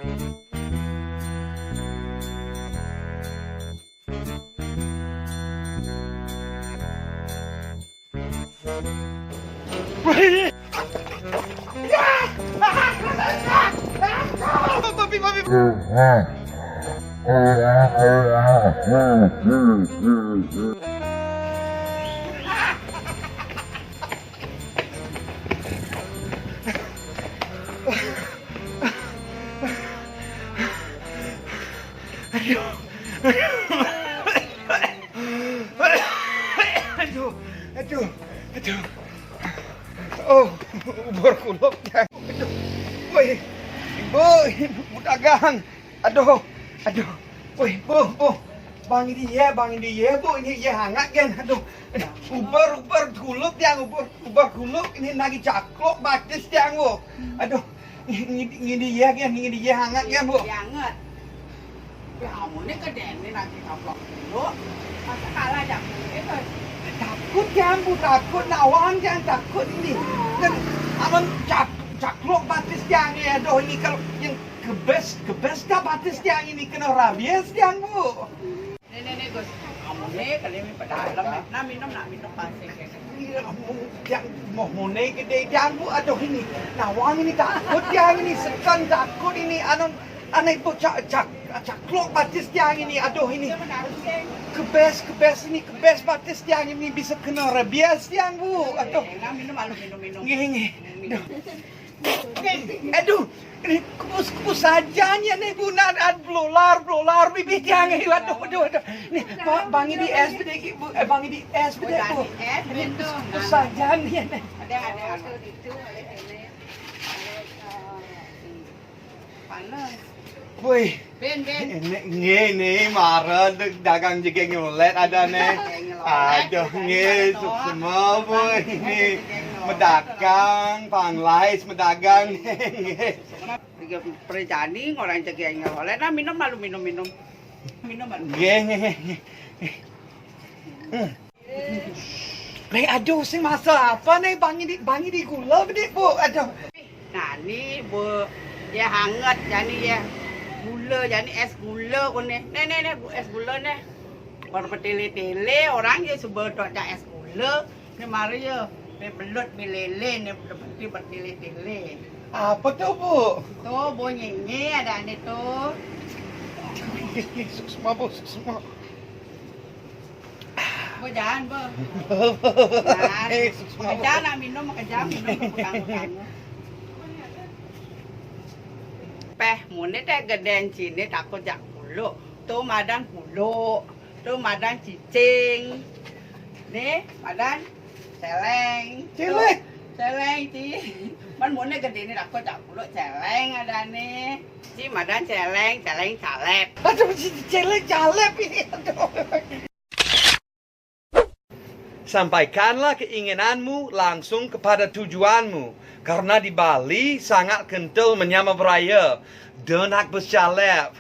Aduh. Oh, ubur kulup ya. Aduh. Woi, ibu dagang. Aduh. Woi, bu. Bang ini ya, bu. Ini ya hangat kan. Aduh. Ubur kulup yang ubur kulup ini lagi caklok batis yang bu. Aduh. Ini ya kan, ini ya hangat kan bu. Hangat. Ya kamu ini keden ini lagi caklok dulu. Masa kalah jam ini kan. Takut kan bu, takut nawang kan takut ini. Kan aman caklok batis yang ini. Aduh ini kalau yang kebes dah batis yang ini kena rabies yang bu. Nih Gus, kamu nih kalau ini pada dalam, nak minum pasir. Yang mau gede yang bu, aduh ini nawang ini takut yang ini sekan takut ini aneh bu caklok batis yang ini, aduh ini kebes batis yang ini bisa kena rabies yang bu, aduh. Minum. Gini. Aduh, ini kupus saja nih bu, blolar bibit yang ini, aduh. Nih, bang ini SPD bu, bang ini SPD bu. Ini kupus saja nih. Ada itu, panas. Woi, Ben. ini marah dagang juga nyolet ada nih. Aduh, ini semua boy ini medagang, panlais medagang nih. Perjani orang jaga nyolet, nah minum. Minum. Nih, aduh, sih masa apa nih bang ini gula bedek bu, aduh. Nah ini bu, ya hangat, jadi ya. Gula, jadi es gula ko nih. Nih, es gula nih. Baru bertele-tele, orang ya sebetulnya tak es gula. Nih mari ya, belut melele, nih bertele-tele. Apa tuh bu? Tuh, bunyinya ada nih tuh. Semua bu, semua. Bu jangan bu. Jangan minum, makanya minum. Peh, mune teh geden sini takut jak puluh. Tuh madan puluh. Tuh madan cicing. Nih, madan celeng. Celeng ti. Man mune gede ini takut jak puluh celeng ada nih. Si madan celeng calep. Aduh, celeng calep ini. Aduh. Sampaikanlah keinginanmu langsung kepada tujuanmu. Karena di Bali sangat kental menyama beraya. Denak bercalep.